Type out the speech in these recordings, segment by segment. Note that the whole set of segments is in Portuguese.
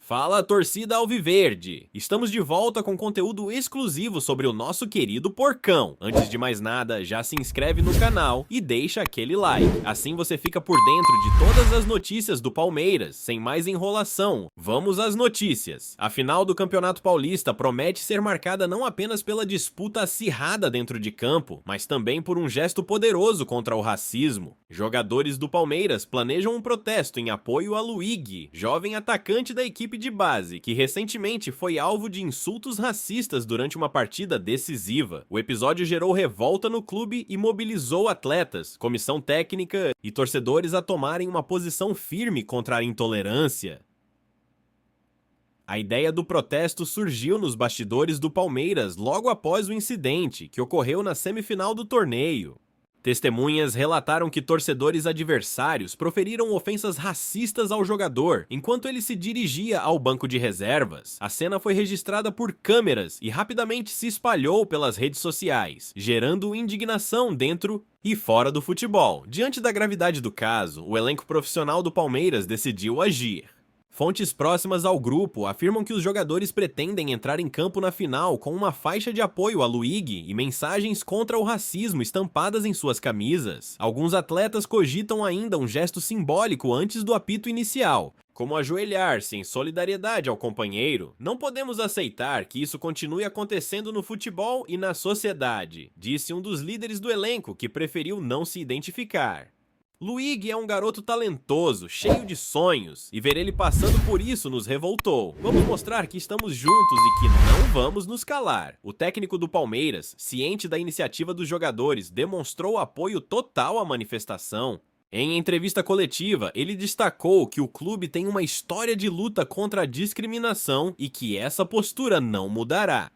Fala, torcida alviverde! Estamos de volta com conteúdo exclusivo sobre o nosso querido porcão. Antes de mais nada, já se inscreve no canal e deixa aquele like. Assim você fica por dentro de todas as notícias do Palmeiras. Sem mais enrolação, vamos às notícias. A final do Campeonato Paulista promete ser marcada não apenas pela disputa acirrada dentro de campo, mas também por um gesto poderoso contra o racismo. Jogadores do Palmeiras planejam um protesto em apoio a Luigi, jovem atacante da equipe de base, que recentemente foi alvo de insultos racistas durante uma partida decisiva. O episódio gerou revolta no clube e mobilizou atletas, comissão técnica e torcedores a tomarem uma posição firme contra a intolerância. A ideia do protesto surgiu nos bastidores do Palmeiras logo após o incidente, que ocorreu na semifinal do torneio. Testemunhas relataram que torcedores adversários proferiram ofensas racistas ao jogador enquanto ele se dirigia ao banco de reservas. A cena foi registrada por câmeras e rapidamente se espalhou pelas redes sociais, gerando indignação dentro e fora do futebol. Diante da gravidade do caso, o elenco profissional do Palmeiras decidiu agir. Fontes próximas ao grupo afirmam que os jogadores pretendem entrar em campo na final com uma faixa de apoio a Luigi e mensagens contra o racismo estampadas em suas camisas. Alguns atletas cogitam ainda um gesto simbólico antes do apito inicial, como ajoelhar-se em solidariedade ao companheiro. Não podemos aceitar que isso continue acontecendo no futebol e na sociedade, disse um dos líderes do elenco, que preferiu não se identificar. Luigi é um garoto talentoso, cheio de sonhos, e ver ele passando por isso nos revoltou. Vamos mostrar que estamos juntos e que não vamos nos calar. O técnico do Palmeiras, ciente da iniciativa dos jogadores, demonstrou apoio total à manifestação. Em entrevista coletiva, ele destacou que o clube tem uma história de luta contra a discriminação e que essa postura não mudará.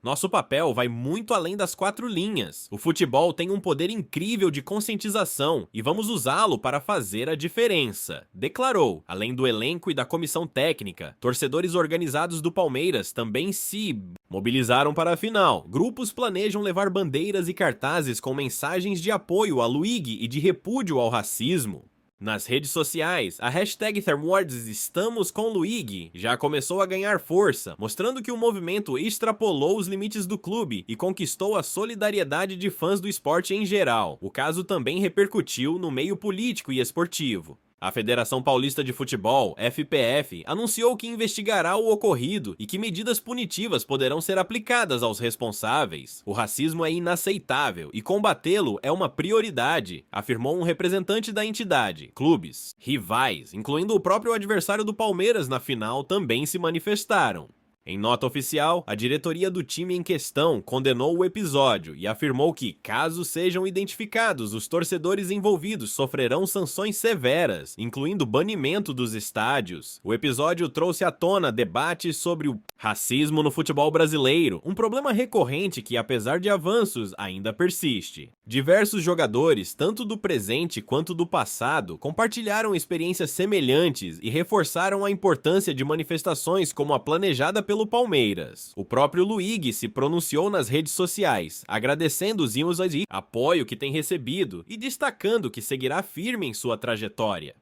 Nosso papel vai muito além das 4 linhas. O futebol tem um poder incrível de conscientização e vamos usá-lo para fazer a diferença, declarou. Além do elenco e da comissão técnica, torcedores organizados do Palmeiras também se mobilizaram para a final. Grupos planejam levar bandeiras e cartazes com mensagens de apoio a Luigi e de repúdio ao racismo. Nas redes sociais, a hashtag #EstamosComLuigi já começou a ganhar força, mostrando que o movimento extrapolou os limites do clube e conquistou a solidariedade de fãs do esporte em geral. O caso também repercutiu no meio político e esportivo. A Federação Paulista de Futebol, FPF, anunciou que investigará o ocorrido e que medidas punitivas poderão ser aplicadas aos responsáveis. O racismo é inaceitável e combatê-lo é uma prioridade, afirmou um representante da entidade. Clubes, rivais, incluindo o próprio adversário do Palmeiras na final, também se manifestaram. Em nota oficial, a diretoria do time em questão condenou o episódio e afirmou que, caso sejam identificados, os torcedores envolvidos sofrerão sanções severas, incluindo banimento dos estádios. O episódio trouxe à tona debates sobre o racismo no futebol brasileiro, um problema recorrente que, apesar de avanços, ainda persiste. Diversos jogadores, tanto do presente quanto do passado, compartilharam experiências semelhantes e reforçaram a importância de manifestações como a planejada pelo Palmeiras. O próprio Luigi se pronunciou nas redes sociais, agradecendo os ímãs de apoio que tem recebido e destacando que seguirá firme em sua trajetória.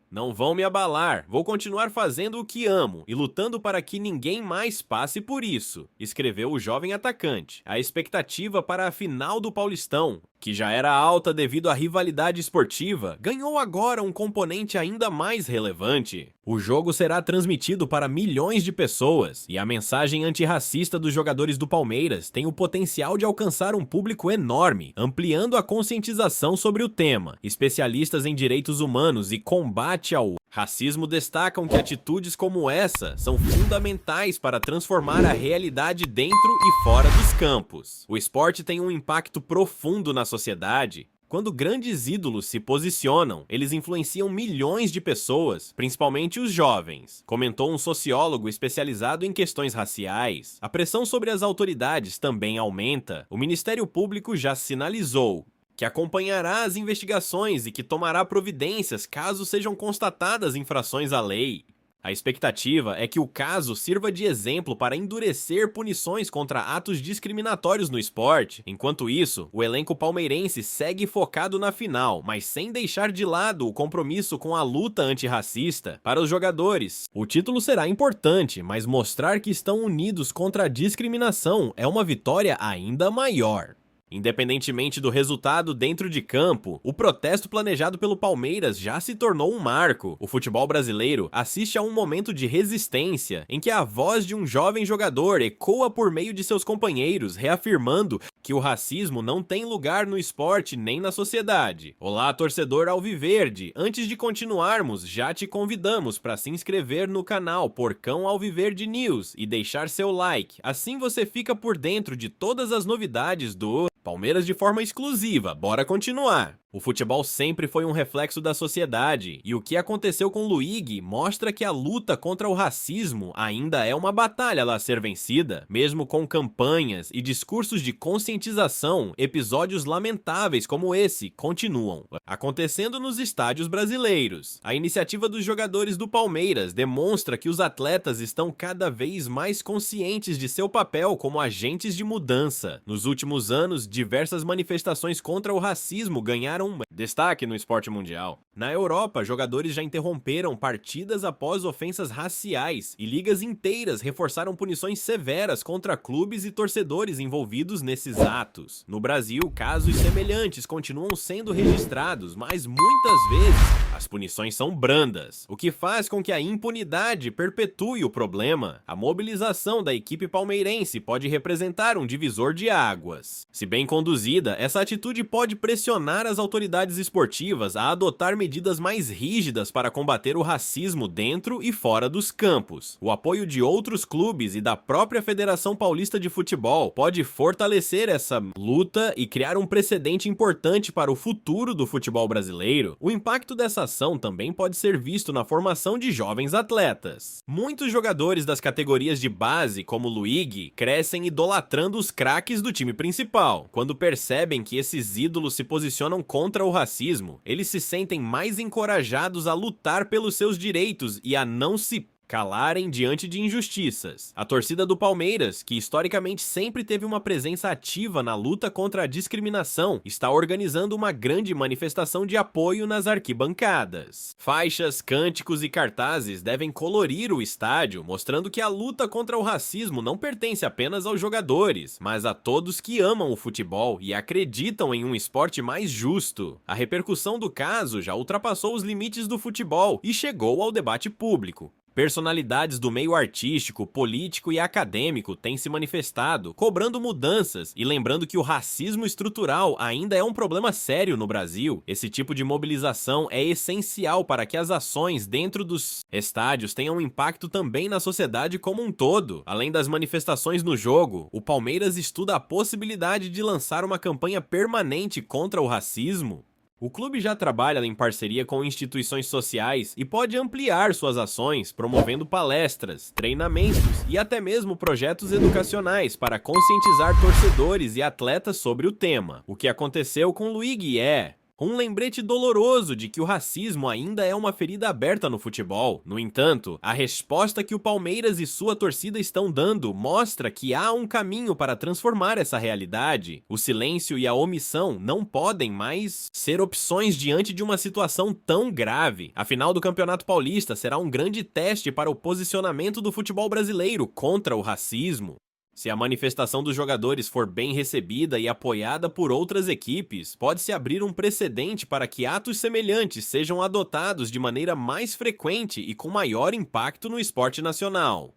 Não vão me abalar, vou continuar fazendo o que amo e lutando para que ninguém mais passe por isso, escreveu o jovem atacante. A expectativa para a final do Paulistão, que já era alta devido à rivalidade esportiva, ganhou agora um componente ainda mais relevante. O jogo será transmitido para milhões de pessoas e a mensagem antirracista dos jogadores do Palmeiras tem o potencial de alcançar um público enorme, ampliando a conscientização sobre o tema. Especialistas em direitos humanos e combate ao racismo destacam que atitudes como essa são fundamentais para transformar a realidade dentro e fora dos campos. O esporte tem um impacto profundo na sociedade. Quando grandes ídolos se posicionam, eles influenciam milhões de pessoas, principalmente os jovens, comentou um sociólogo especializado em questões raciais. A pressão sobre as autoridades também aumenta. O Ministério Público já sinalizou que acompanhará as investigações e que tomará providências caso sejam constatadas infrações à lei. A expectativa é que o caso sirva de exemplo para endurecer punições contra atos discriminatórios no esporte. Enquanto isso, o elenco palmeirense segue focado na final, mas sem deixar de lado o compromisso com a luta antirracista. Para os jogadores, o título será importante, mas mostrar que estão unidos contra a discriminação é uma vitória ainda maior. Independentemente do resultado dentro de campo, o protesto planejado pelo Palmeiras já se tornou um marco. O futebol brasileiro assiste a um momento de resistência em que a voz de um jovem jogador ecoa por meio de seus companheiros, reafirmando que o racismo não tem lugar no esporte nem na sociedade. Olá, torcedor alviverde! Antes de continuarmos, já te convidamos para se inscrever no canal Porcão Alviverde News e deixar seu like. Assim você fica por dentro de todas as novidades do Palmeiras de forma exclusiva. Bora continuar! O futebol sempre foi um reflexo da sociedade, e o que aconteceu com Luigi mostra que a luta contra o racismo ainda é uma batalha a ser vencida. Mesmo com campanhas e discursos de conscientização, episódios lamentáveis como esse continuam acontecendo nos estádios brasileiros. A iniciativa dos jogadores do Palmeiras demonstra que os atletas estão cada vez mais conscientes de seu papel como agentes de mudança. Nos últimos anos, diversas manifestações contra o racismo ganharam destaque no esporte mundial. Na Europa, jogadores já interromperam partidas após ofensas raciais e ligas inteiras reforçaram punições severas contra clubes e torcedores envolvidos nesses atos. No Brasil, casos semelhantes continuam sendo registrados, mas muitas vezes as punições são brandas, o que faz com que a impunidade perpetue o problema. A mobilização da equipe palmeirense pode representar um divisor de águas. Se bem conduzida, essa atitude pode pressionar as autoridades esportivas a adotar medidas mais rígidas para combater o racismo dentro e fora dos campos. O apoio de outros clubes e da própria Federação Paulista de Futebol pode fortalecer essa luta e criar um precedente importante para o futuro do futebol brasileiro. O impacto dessa ação também pode ser visto na formação de jovens atletas. Muitos jogadores das categorias de base, como Luigi, crescem idolatrando os craques do time principal. Quando percebem que esses ídolos se posicionam contra o racismo, eles se sentem mais encorajados a lutar pelos seus direitos e a não se calarem diante de injustiças. A torcida do Palmeiras, que historicamente sempre teve uma presença ativa na luta contra a discriminação, está organizando uma grande manifestação de apoio nas arquibancadas. Faixas, cânticos e cartazes devem colorir o estádio, mostrando que a luta contra o racismo não pertence apenas aos jogadores, mas a todos que amam o futebol e acreditam em um esporte mais justo. A repercussão do caso já ultrapassou os limites do futebol e chegou ao debate público. Personalidades do meio artístico, político e acadêmico têm se manifestado, cobrando mudanças e lembrando que o racismo estrutural ainda é um problema sério no Brasil. Esse tipo de mobilização é essencial para que as ações dentro dos estádios tenham um impacto também na sociedade como um todo. Além das manifestações no jogo, o Palmeiras estuda a possibilidade de lançar uma campanha permanente contra o racismo. O clube já trabalha em parceria com instituições sociais e pode ampliar suas ações, promovendo palestras, treinamentos e até mesmo projetos educacionais para conscientizar torcedores e atletas sobre o tema. O que aconteceu com Luigi é um lembrete doloroso de que o racismo ainda é uma ferida aberta no futebol. No entanto, a resposta que o Palmeiras e sua torcida estão dando mostra que há um caminho para transformar essa realidade. O silêncio e a omissão não podem mais ser opções diante de uma situação tão grave. A final do Campeonato Paulista será um grande teste para o posicionamento do futebol brasileiro contra o racismo. Se a manifestação dos jogadores for bem recebida e apoiada por outras equipes, pode-se abrir um precedente para que atos semelhantes sejam adotados de maneira mais frequente e com maior impacto no esporte nacional.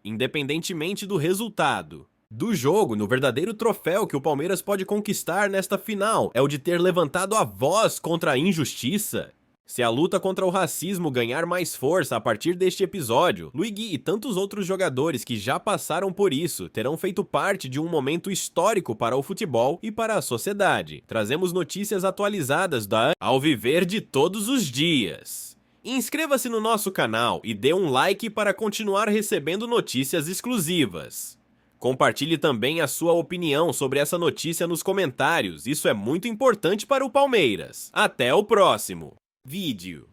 Independentemente do resultado do jogo, no verdadeiro troféu que o Palmeiras pode conquistar nesta final é o de ter levantado a voz contra a injustiça. Se a luta contra o racismo ganhar mais força a partir deste episódio, Luigi e tantos outros jogadores que já passaram por isso terão feito parte de um momento histórico para o futebol e para a sociedade. Trazemos notícias atualizadas da Alviverde todos os dias. Inscreva-se no nosso canal e dê um like para continuar recebendo notícias exclusivas. Compartilhe também a sua opinião sobre essa notícia nos comentários, isso é muito importante para o Palmeiras. Até o próximo vídeo.